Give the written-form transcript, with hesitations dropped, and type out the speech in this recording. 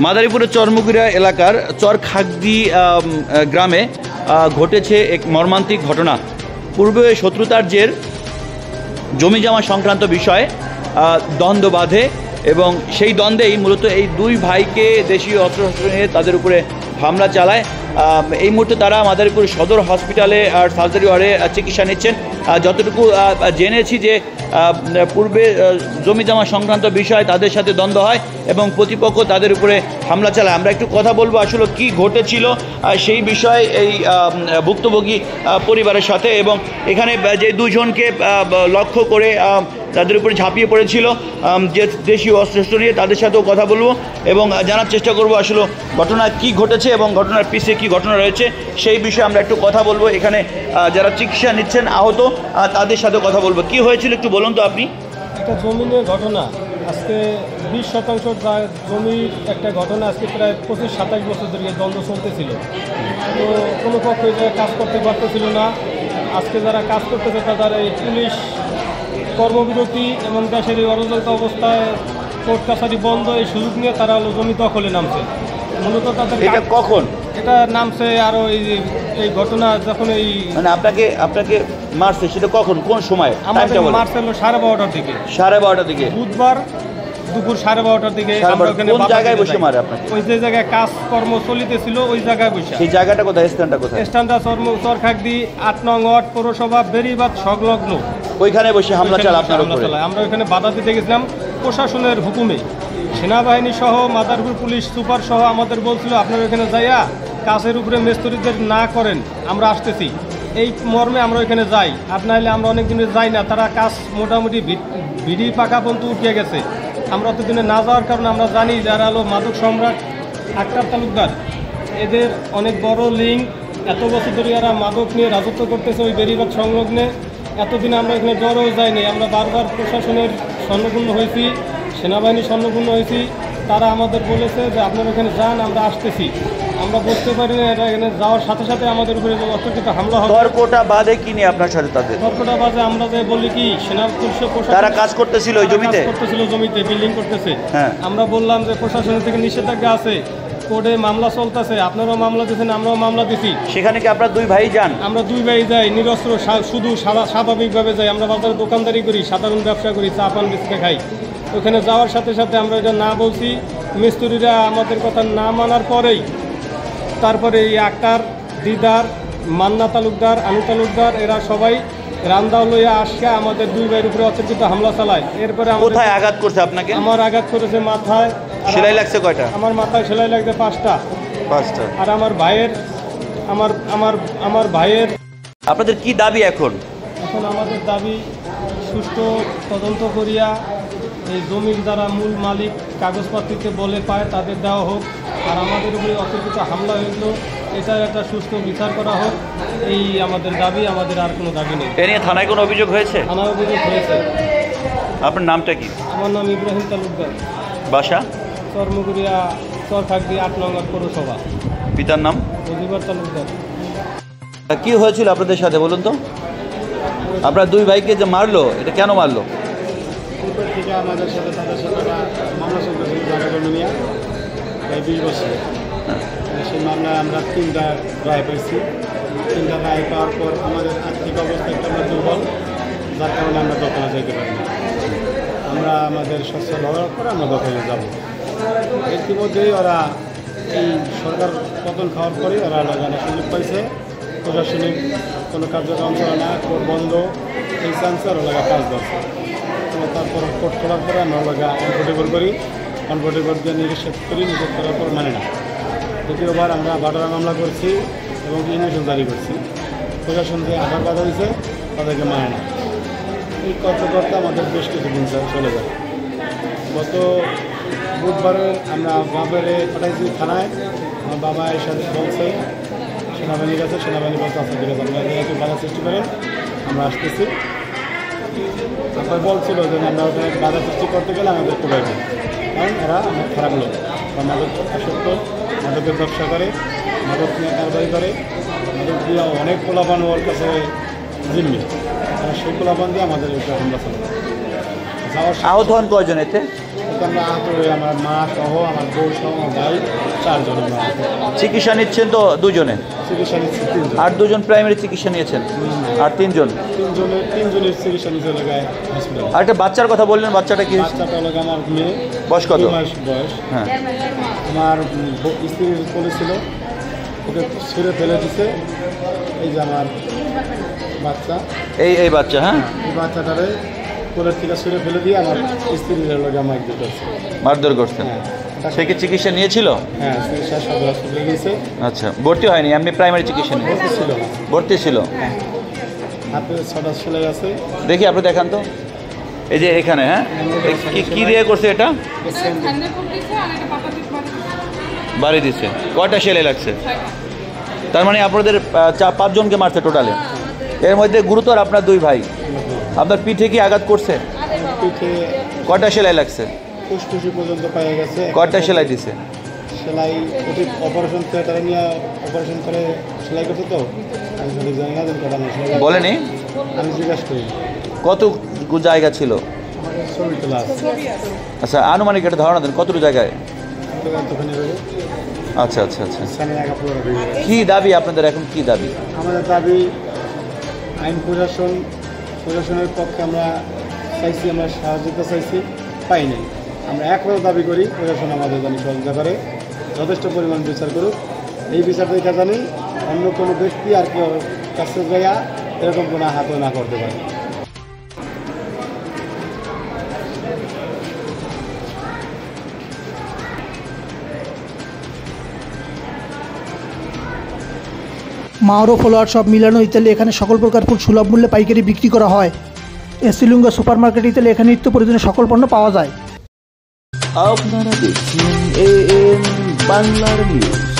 মাদারীপুরের চরমুগুড়া এলাকার চরখাগদি গ্রামে ঘটেছে এক মর্মান্তিক ঘটনা। পূর্বে শত্রুতার জের জমি জমা সংক্রান্ত বিষয়ে দ্বন্দ্ব বাধে এবং সেই দ্বন্দ্বেই মূলত এই দুই ভাইকে দেশীয় অস্ত্রশস্ত্র নিয়ে তাদের উপরে হামলা চালায়। এই মুহূর্তে তারা মাদারীপুর সদর হসপিটালে আর সার্জারি ওয়ার্ডে চিকিৎসা নিচ্ছেন। যতটুকু জেনেছি যে পূর্বে জমি জমা সংক্রান্ত বিষয় তাদের সাথে দ্বন্দ্ব হয় এবং প্রতিপক্ষ তাদের উপরে হামলা চালায়। আমরা একটু কথা বলবো আসলে কি ঘটেছিল সেই বিষয়ে এই ভুক্তভোগী পরিবারের সাথে, এবং এখানে যে দুজনকে লক্ষ্য করে তাদের উপরে ঝাঁপিয়ে পড়েছিল যে দেশীয় অস্ত্রশস্ত্র নিয়ে, তাদের সাথেও কথা বলবো এবং জানার চেষ্টা করব আসলে ঘটনা কি ঘটেছে এবং ঘটনার পিছে কি ঘটনা রয়েছে সেই বিষয়ে আমরা একটু কথা বলবো। এখানে যারা চিকিৎসা নিচ্ছেন আহত তাদের সাথে কথা বলবো। কি হয়েছিল একটু বলুন তো আপনি। একটা জমিনের ঘটনা, আজকে 20% জমির একটা ঘটনা, আজকে প্রায় 25-27 বছর ধরে দ্বন্দ্ব চলতেছিল। তো কোনো পক্ষ কাজ করতে পারতেছিল না। আজকে যারা কাজ করতেছে তাদের এই পুলিশ কর্মবিরতি এবং দেশের এই অরাজকতা অবস্থায় কোর্ট কাছারি বন্ধ, এই সুযোগ নিয়ে তারা হলো জমি দখলে নামছে। মূলত তাদের কখন এটা নামছে আরও এই ঘটনা যখন এই মানে আপনাকে মারছে সেটা কখন, কোন সময়? আমাদের মারছে হলো 12:30টার দিকে। 12:30টার দিকে বুধবার দুপুর 12:30টার দিকে। কোন জায়গায় বসে মারে আপনাকে? ওই যে জায়গায় কাজকর্ম চলিতেছিল ওই জায়গায় বসে। সেই জায়গাটা কোথায়? স্থানটা কোথায়? স্থানটা চরখাগদি 8 নং ওয়ার্ড পৌরসভা বেরিবাদ সংলগ্ন। ওইখানে বসে হামলা চালায় আপনার উপরে? আমরা ওইখানে বাধা দিতে গেছিলাম প্রশাসনের হুকুমে। সেনাবাহিনী সহ মাদারীপুর পুলিশ সুপার সহ আমাদের বলছিল আপনারা ওইখানে যাইয়া কাজের উপরে মিস্ত্রিদের না করেন, আমরা আসতেছি। এই মর্মে আমরা ওইখানে যাই, আর নাহলে আমরা অনেক দিনে যাই না। তারা কাজ মোটামুটি ভিড়ি পাকা পর্যন্ত উঠিয়ে গেছে। আমরা অতদিনে না যাওয়ার কারণে আমরা জানি যারা হলো মাদক সম্রাট আক্তার তালুকদার, এদের অনেক বড় লিঙ্ক। এত বছর ধরে এরা মাদক নিয়ে রাজত্ব করতেছে ওই বেরিবাদ সংলগ্নে। এতদিন আমরা এখানে জ্বরও যাইনি। আমরা বারবার প্রশাসনের স্বর্ণপূর্ণ হয়েছি, সেনাবাহিনীর স্বর্ণপূর্ণ হয়েছি। তারা আমাদের বলেছে যে আপনারা এখানে যান, আমরা আসতেছি। আমরা বুঝতে পারি না এটা এখানে যাওয়ার সাথে সাথে আমাদের উপরে অতর্কিত হামলা হবে। তর্কটা বাদে কি নিয়ে আপনার সাথে তাদের? তর্কটা বাদে আমরা যে বলি কি সেনা পুলিশের প্রশাসন তারা কাজ করতেছিল ওই জমিতে, জমিতে বিল্ডিং করতেছে। হ্যাঁ, আমরা বললাম যে প্রশাসনের থেকে নিষেধাজ্ঞা আছে, কোর্টে মামলা চলতেছে, আপনারাও মামলা দিয়েছেন, আমরাও মামলা দিছি। সেখানে কি আপনারা দুই ভাই যান? আমরা দুই ভাই যাই নিরস্ত্র, শুধু স্বাভাবিকভাবে যাই। আমরা বাজারে দোকানদারি করি, সাধারণ ব্যবসা করি, চা পান বিস্কুট খাই। ওখানে যাওয়ার সাথে সাথে আমরা এটা না বলছি, মিস্ত্রিরা আমাদের কথা না মানার পরেই তারপরে এই আক্তার, দিদার, মান্না তালুকদার, আনু তালুকদার এরা সবাই রান্দাও লইয়া আসে আমাদের দুই ভাইয়ের উপরে অতর্কিত হামলা চালায়। এরপরে কোথায় আঘাত করছে আপনাকে? আমার আঘাত করেছে মাথায়। সেলাই লাগছে কয়টা? আমার মাথায় সেলাই লাগছে 5টা। আর আমার ভাইয়ের আপনাদের কি দাবি এখন? এখন আমাদের দাবি সুষ্ঠু তদন্ত করিয়া এই জমির যারা মূল মালিক কাগজপত্রিতে বলে পায় তাদের দেওয়া হোক, আর আমাদের উপরে অতর্কিত হামলা হয়েছিল এটার একটা সুষ্ঠু বিচার করা হোক, এই আমাদের দাবি। আমাদের আর কোনো দাবি নেই। এ নিয়ে থানায় কোনো অভিযোগ হয়েছে? থানায় অভিযোগ হয়েছে। আপনার নামটা কি? আমার নাম ইব্রাহিম তালুকদার, বাসা চরমুগুড়িয়া চরখাগদি 8 নং পৌরসভা। পিতার নাম? রবিবার তালুকদার। কি হয়েছিল আপনাদের সাথে বলুন তো? আপনার দুই ভাইকে যে মারলো, এটা কেন মারলো? থেকে আমাদের সাথে তাদের সাথে মামলা চলতেছিল জায়গা জমি নিয়ে প্রায় 20 বছর। সেই মামলায় আমরা 3টা রায় পাইছি। 3টা রায় পাওয়ার পর আমাদের আর্থিক অবস্থা একটা আমরা দুর্বল, যার কারণে আমরা দখলে যেতে পারি না। আমরা আমাদের সচ্ছল হওয়ার পর আমরা দখলে যাব। ইতিমধ্যেই ওরা এই সরকার পতন খাওয়ার পরে ওরা লাগানোর সুযোগ পাইছে। প্রশাসনিক কোনো কার্যক্রম চলে না, কোর্ট বন্ধ, এই চান্সে ওরা লাগা কাজ ধরছে। তারপর কোর্ট খোলার পরে আমরা লাগা কমফোর্টেবল করি, কমফোর্টেবল দিয়ে নিষেধ করার পর মানে না। দ্বিতীয়বার আমরা 12টা মামলা করছি এবং ইনভিটেশন জারি করছি। প্রশাসন যে আবার বাধা দিচ্ছে তাদেরকে মানে না। এই করতে করতে আমাদের বেশ কিছুদিন চলে যায়। গত বুধবারে আমরা বাবারে পাঠাইছি থানায়। আমার বাবা এসে বলছে সেনাবাহিনীর কাছে, সেনাবাহিনী বলতে আচ্ছা ঠিক আছে আপনারা একটু বাধা সৃষ্টি করেন, আমরা আসতেছি। তারপরে বলছিল যে আমরা ওখানে বাধা সৃষ্টি করতে গেলে আমাদের কোবাইবে, কারণ এরা অনেক খারাপ লোক। মাদক আসক্ত, মাদকের ব্যবসা করে, মাদক নিয়ে কারবারি করে, মাদক দিয়ে অনেক পোলাপান ওর কাছে জিম্মি। সেই পোলাপান দিয়ে আমাদের এটা হামলা চালাবে। আহত হন কয়জন? এতে আজকে আমরা আহত হয়ে আমার মা সহ আমার বউ সহ আমার ভাই 4 জন আমরা আহত। চিকিৎসা নিচ্ছেন তো দুজনে, চিকিৎসা নিচ্ছে 3 জন। আর দুজন প্রাইমারি চিকিৎসা নিয়েছেন, আর 3 জন। 3 জনের চিকিৎসা নিতে লাগায় হসপিটাল। আর একটা বাচ্চার কথা বললেন, বাচ্চাটা কি হয়েছে? বাচ্চাটা হলো আমার মেয়ে, বয়স কত? 2 মাস বয়স। হ্যাঁ, আমার স্ত্রীর কোলে ছিল, ওকে ছুঁড়ে ফেলে দিছে। এই যে আমার বাচ্চা, এই বাচ্চা। হ্যাঁ, এই বাচ্চাটারে কোলের থেকে ছুঁড়ে ফেলে দিয়ে আমার স্ত্রীর লোক আমার একটু করছে। মারধর করছেন। হ্যাঁ, সে কি চিকিৎসা নিয়েছিল? হ্যাঁ, চিকিৎসা সদর হসপিটালে গিয়েছে। আচ্ছা, ভর্তি হয়নি, এমনি প্রাইমারি চিকিৎসা নিয়ে ভর্তি ছিল না, ভর্তি ছিল। হাতে 6টা সেলাই আছে। দেখি আপনি দেখান তো, এই যে এখানে। হ্যাঁ, কি দিয়ে করছে এটা? বাড়ি দিচ্ছে। কয়টা সেলাই লাগছে? তার মানে আপনাদের 4-5 জনকে মারছে টোটালে। এর মধ্যে গুরুতর আপনার 2 ভাই। আপনার পিঠে কি আঘাত করছে? পিঠে কয়টা সেলাই লাগছে? ফুসফুসি পর্যন্ত পাওয়া গেছে। কয়টা সেলাই দিছে? সেলাই অপারেশন থিয়েটারে নিয়ে অপারেশন করে সেলাই করছে। তো আমি যদি জানি না কটা সেলাই বলেনি? আমি জিজ্ঞাসা করি কত জায়গা ছিল? ছবি তোলা আছে। আচ্ছা, আনুমানিক একটা ধারণা দেন কতটুকু জায়গায়? দোকানে রয়েছে। আচ্ছা আচ্ছা আচ্ছা। সামনে একা পুরো রয়েছে। কি দাবি আপনাদের এখন, কি দাবি? আমাদের দাবি আইন প্রশাসনের পক্ষে আমরা চাইছি, আমরা সাহায্যতা চাইছি, পাইনি। আমরা একবারও দাবি করি প্রশাসন আমাদের জানি সহযোগিতা করে, যথেষ্ট পরিমাণ বিচার করুক। এই বিচার থেকে জানি অন্য কোনো ব্যক্তি আর কেউ কাছে যাইয়া এরকম কোনো হাত না করতে পারে। মাওরো ফলোয়ার সব মিলানো ইত্যাদি এখানে সকল প্রকার ফুল সুলভ মূল্যে পাইকারি বিক্রি করা হয়। এসিলুঙ্গা সুপার মার্কেট ইত্যাদি এখানে নিত্য প্রয়োজনীয় সকল পণ্য পাওয়া যায়। আপনারা দেখছেন AM বাংলার নিউজ।